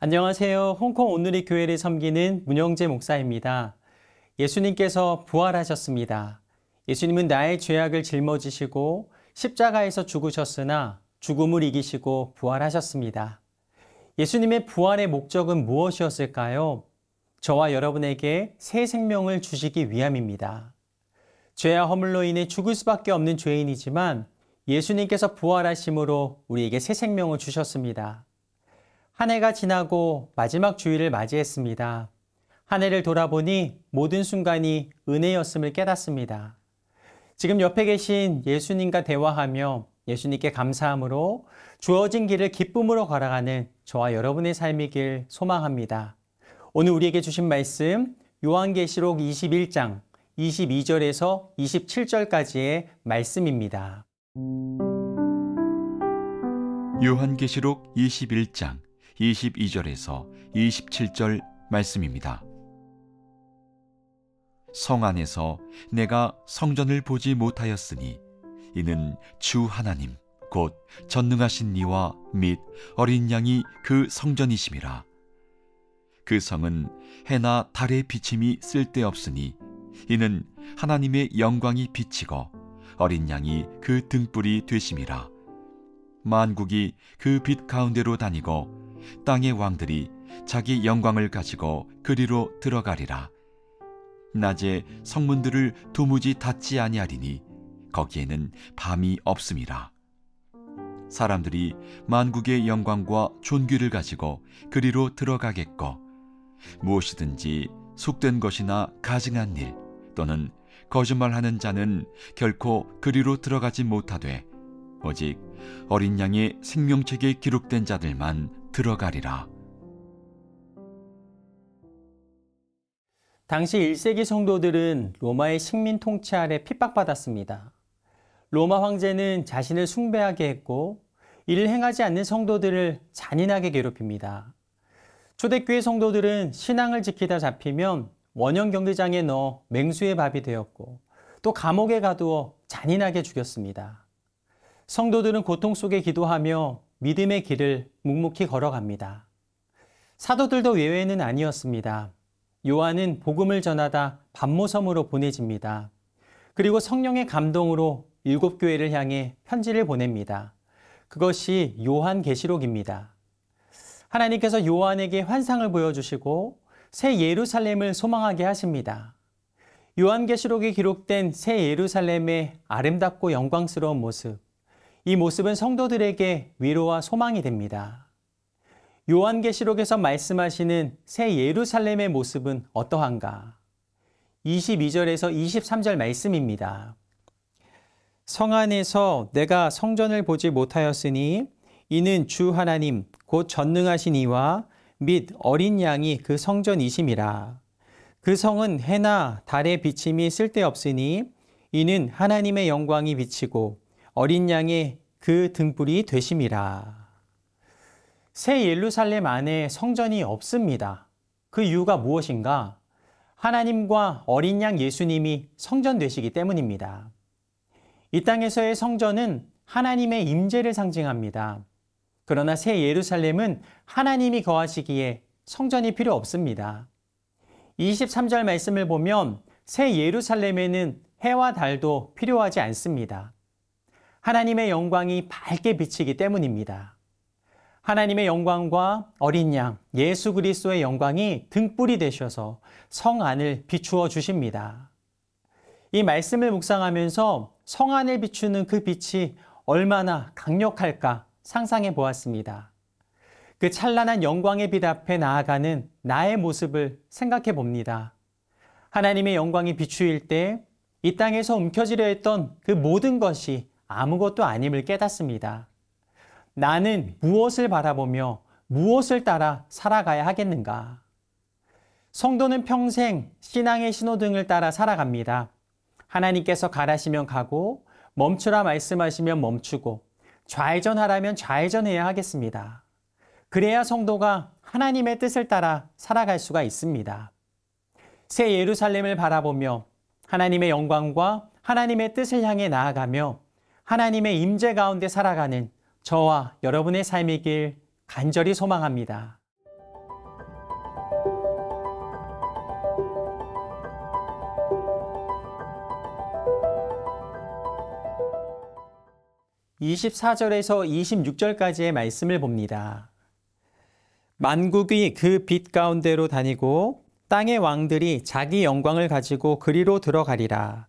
안녕하세요. 홍콩 온누리 교회를 섬기는 문영재 목사입니다. 예수님께서 부활하셨습니다. 예수님은 나의 죄악을 짊어지시고 십자가에서 죽으셨으나 죽음을 이기시고 부활하셨습니다. 예수님의 부활의 목적은 무엇이었을까요? 저와 여러분에게 새 생명을 주시기 위함입니다. 죄와 허물로 인해 죽을 수밖에 없는 죄인이지만 예수님께서 부활하심으로 우리에게 새 생명을 주셨습니다. 한 해가 지나고 마지막 주일을 맞이했습니다. 한 해를 돌아보니 모든 순간이 은혜였음을 깨닫습니다. 지금 옆에 계신 예수님과 대화하며 예수님께 감사함으로 주어진 길을 기쁨으로 걸어가는 저와 여러분의 삶이길 소망합니다. 오늘 우리에게 주신 말씀 요한계시록 21장 22절에서 27절까지의 말씀입니다. 요한계시록 21장 22절에서 27절 말씀입니다. 성 안에서 내가 성전을 보지 못하였으니 이는 주 하나님 곧 전능하신 이와 및 어린 양이 그 성전이심이라. 그 성은 해나 달의 비침이 쓸데없으니 이는 하나님의 영광이 비치고 어린 양이 그 등불이 되심이라. 만국이 그 빛 가운데로 다니고 땅의 왕들이 자기 영광을 가지고 그리로 들어가리라. 낮에 성문들을 도무지 닫지 아니하리니 거기에는 밤이 없음이라. 사람들이 만국의 영광과 존귀를 가지고 그리로 들어가겠고 무엇이든지 속된 것이나 가증한 일 또는 거짓말하는 자는 결코 그리로 들어가지 못하되 오직 어린 양의 생명책에 기록된 자들만 들어가리라. 당시 1세기 성도들은 로마의 식민 통치 아래 핍박받았습니다. 로마 황제는 자신을 숭배하게 했고 이를 행하지 않는 성도들을 잔인하게 괴롭힙니다. 초대교회 성도들은 신앙을 지키다 잡히면 원형 경기장에 넣어 맹수의 밥이 되었고 또 감옥에 가두어 잔인하게 죽였습니다. 성도들은 고통 속에 기도하며 믿음의 길을 묵묵히 걸어갑니다. 사도들도 외외는 아니었습니다. 요한은 복음을 전하다 반모섬으로 보내집니다. 그리고 성령의 감동으로 7교회를 향해 편지를 보냅니다. 그것이 요한계시록입니다. 하나님께서 요한에게 환상을 보여주시고 새 예루살렘을 소망하게 하십니다. 요한계시록에 기록된 새 예루살렘의 아름답고 영광스러운 모습, 이 모습은 성도들에게 위로와 소망이 됩니다. 요한계시록에서 말씀하시는 새 예루살렘의 모습은 어떠한가? 22절에서 23절 말씀입니다. 성 안에서 내가 성전을 보지 못하였으니 이는 주 하나님 곧 전능하신 이와 및 어린 양이 그 성전이심이라. 그 성은 해나 달의 비침이 쓸데없으니 이는 하나님의 영광이 비치고 어린 양의 그 등불이 되심이라. 새 예루살렘 안에 성전이 없습니다. 그 이유가 무엇인가? 하나님과 어린 양 예수님이 성전 되시기 때문입니다. 이 땅에서의 성전은 하나님의 임재를 상징합니다. 그러나 새 예루살렘은 하나님이 거하시기에 성전이 필요 없습니다. 23절 말씀을 보면 새 예루살렘에는 해와 달도 필요하지 않습니다. 하나님의 영광이 밝게 비치기 때문입니다. 하나님의 영광과 어린 양 예수 그리스도의 영광이 등불이 되셔서 성 안을 비추어 주십니다. 이 말씀을 묵상하면서 성 안을 비추는 그 빛이 얼마나 강력할까 상상해 보았습니다. 그 찬란한 영광의 빛 앞에 나아가는 나의 모습을 생각해 봅니다. 하나님의 영광이 비추일 때 이 땅에서 움켜쥐려 했던 그 모든 것이 아무것도 아님을 깨닫습니다. 나는 무엇을 바라보며 무엇을 따라 살아가야 하겠는가? 성도는 평생 신앙의 신호등을 따라 살아갑니다. 하나님께서 가라시면 가고 멈추라 말씀하시면 멈추고 좌회전하라면 좌회전해야 하겠습니다. 그래야 성도가 하나님의 뜻을 따라 살아갈 수가 있습니다. 새 예루살렘을 바라보며 하나님의 영광과 하나님의 뜻을 향해 나아가며 하나님의 임재 가운데 살아가는 저와 여러분의 삶이길 간절히 소망합니다. 24절에서 26절까지의 말씀을 봅니다. 만국이 그 빛 가운데로 다니고 땅의 왕들이 자기 영광을 가지고 그리로 들어가리라.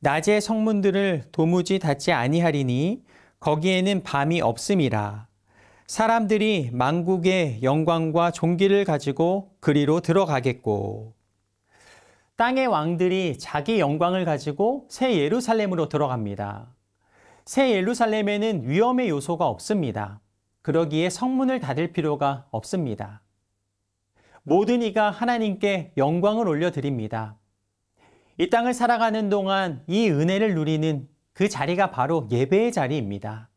낮의 성문들을 도무지 닫지 아니하리니 거기에는 밤이 없음이라. 사람들이 만국의 영광과 존귀를 가지고 그리로 들어가겠고. 땅의 왕들이 자기 영광을 가지고 새 예루살렘으로 들어갑니다. 새 예루살렘에는 위험의 요소가 없습니다. 그러기에 성문을 닫을 필요가 없습니다. 모든 이가 하나님께 영광을 올려드립니다. 이 땅을 살아가는 동안 이 은혜를 누리는 그 자리가 바로 예배의 자리입니다.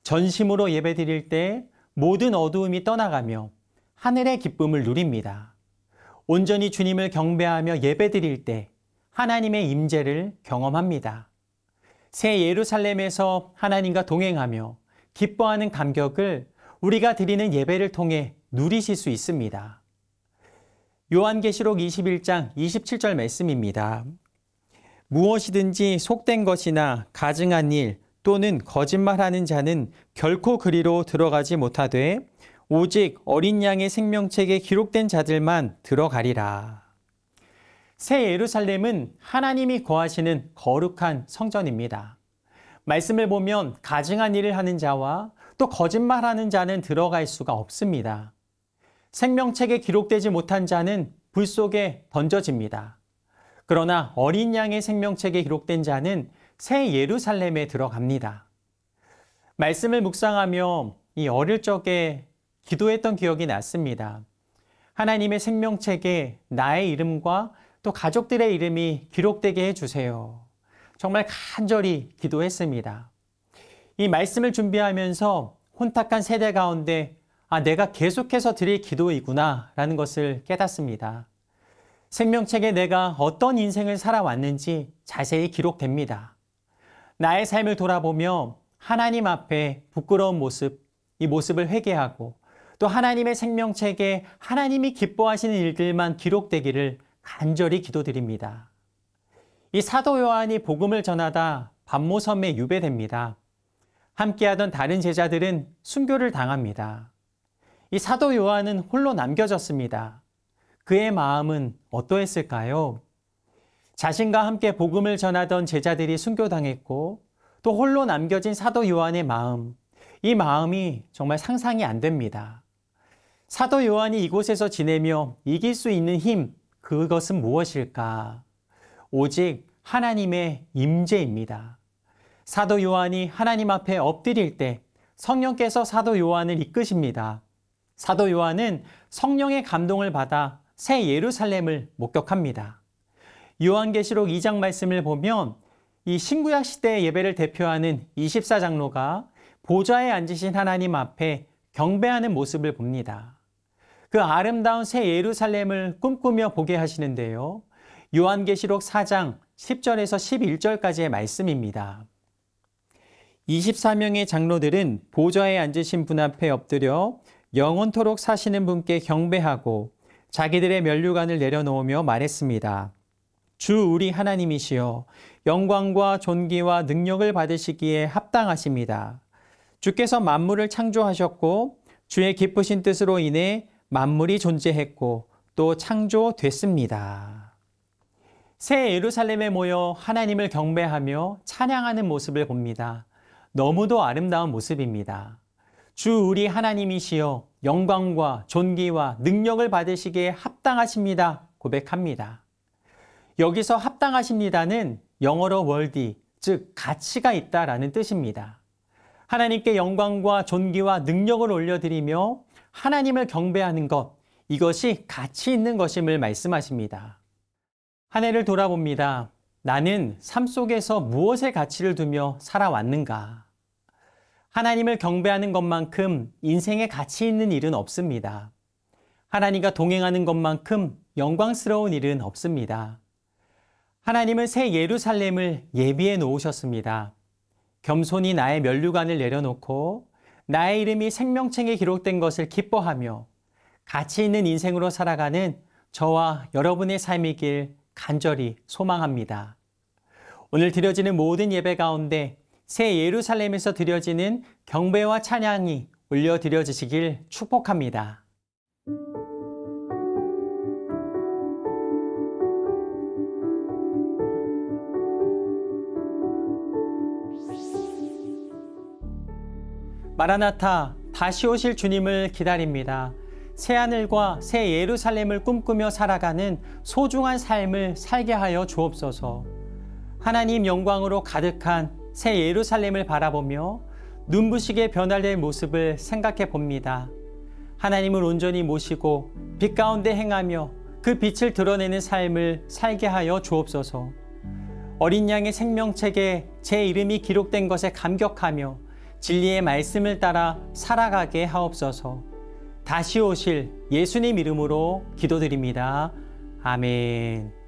전심으로 예배드릴 때 모든 어두움이 떠나가며 하늘의 기쁨을 누립니다. 온전히 주님을 경배하며 예배드릴 때 하나님의 임재를 경험합니다. 새 예루살렘에서 하나님과 동행하며 기뻐하는 감격을 우리가 드리는 예배를 통해 누리실 수 있습니다. 요한계시록 21장 27절 말씀입니다. 무엇이든지 속된 것이나 가증한 일 또는 거짓말하는 자는 결코 그리로 들어가지 못하되 오직 어린 양의 생명책에 기록된 자들만 들어가리라. 새 예루살렘은 하나님이 거하시는 거룩한 성전입니다. 말씀을 보면 가증한 일을 하는 자와 또 거짓말하는 자는 들어갈 수가 없습니다. 생명책에 기록되지 못한 자는 불 속에 던져집니다. 그러나 어린 양의 생명책에 기록된 자는 새 예루살렘에 들어갑니다. 말씀을 묵상하며 이 어릴 적에 기도했던 기억이 났습니다. 하나님의 생명책에 나의 이름과 또 가족들의 이름이 기록되게 해주세요. 정말 간절히 기도했습니다. 이 말씀을 준비하면서 혼탁한 세대 가운데 내가 계속해서 드릴 기도이구나 라는 것을 깨닫습니다. 생명책에 내가 어떤 인생을 살아왔는지 자세히 기록됩니다. 나의 삶을 돌아보며 하나님 앞에 부끄러운 모습, 이 모습을 회개하고 또 하나님의 생명책에 하나님이 기뻐하시는 일들만 기록되기를 간절히 기도드립니다. 이 사도 요한이 복음을 전하다 반모섬에 유배됩니다. 함께하던 다른 제자들은 순교를 당합니다. 이 사도 요한은 홀로 남겨졌습니다. 그의 마음은 어떠했을까요? 자신과 함께 복음을 전하던 제자들이 순교당했고 또 홀로 남겨진 사도 요한의 마음, 이 마음이 정말 상상이 안 됩니다. 사도 요한이 이곳에서 지내며 이길 수 있는 힘, 그것은 무엇일까? 오직 하나님의 임재입니다. 사도 요한이 하나님 앞에 엎드릴 때 성령께서 사도 요한을 이끄십니다. 사도 요한은 성령의 감동을 받아 새 예루살렘을 목격합니다. 요한계시록 2장 말씀을 보면 이 신구약 시대의 예배를 대표하는 24장로가 보좌에 앉으신 하나님 앞에 경배하는 모습을 봅니다. 그 아름다운 새 예루살렘을 꿈꾸며 보게 하시는데요. 요한계시록 4장 10절에서 11절까지의 말씀입니다. 24명의 장로들은 보좌에 앉으신 분 앞에 엎드려 영원토록 사시는 분께 경배하고 자기들의 면류관을 내려놓으며 말했습니다. 주 우리 하나님이시여 영광과 존귀와 능력을 받으시기에 합당하십니다. 주께서 만물을 창조하셨고 주의 기쁘신 뜻으로 인해 만물이 존재했고 또 창조됐습니다. 새 예루살렘에 모여 하나님을 경배하며 찬양하는 모습을 봅니다. 너무도 아름다운 모습입니다. 주 우리 하나님이시여 영광과 존귀와 능력을 받으시기에 합당하십니다. 고백합니다. 여기서 합당하십니다는 영어로 worthy, 즉 가치가 있다라는 뜻입니다. 하나님께 영광과 존귀와 능력을 올려드리며 하나님을 경배하는 것, 이것이 가치 있는 것임을 말씀하십니다. 한 해를 돌아봅니다. 나는 삶 속에서 무엇에 가치를 두며 살아왔는가? 하나님을 경배하는 것만큼 인생에 가치 있는 일은 없습니다. 하나님과 동행하는 것만큼 영광스러운 일은 없습니다. 하나님은 새 예루살렘을 예비해 놓으셨습니다. 겸손히 나의 면류관을 내려놓고 나의 이름이 생명책에 기록된 것을 기뻐하며 가치 있는 인생으로 살아가는 저와 여러분의 삶이길 간절히 소망합니다. 오늘 드려지는 모든 예배 가운데 새 예루살렘에서 드려지는 경배와 찬양이 올려드려지시길 축복합니다. 마라나타, 다시 오실 주님을 기다립니다. 새하늘과 새 예루살렘을 꿈꾸며 살아가는 소중한 삶을 살게 하여 주옵소서. 하나님 영광으로 가득한 새 예루살렘을 바라보며 눈부시게 변화될 모습을 생각해 봅니다. 하나님을 온전히 모시고 빛 가운데 행하며 그 빛을 드러내는 삶을 살게 하여 주옵소서. 어린 양의 생명책에 제 이름이 기록된 것에 감격하며 진리의 말씀을 따라 살아가게 하옵소서. 다시 오실 예수님 이름으로 기도드립니다. 아멘.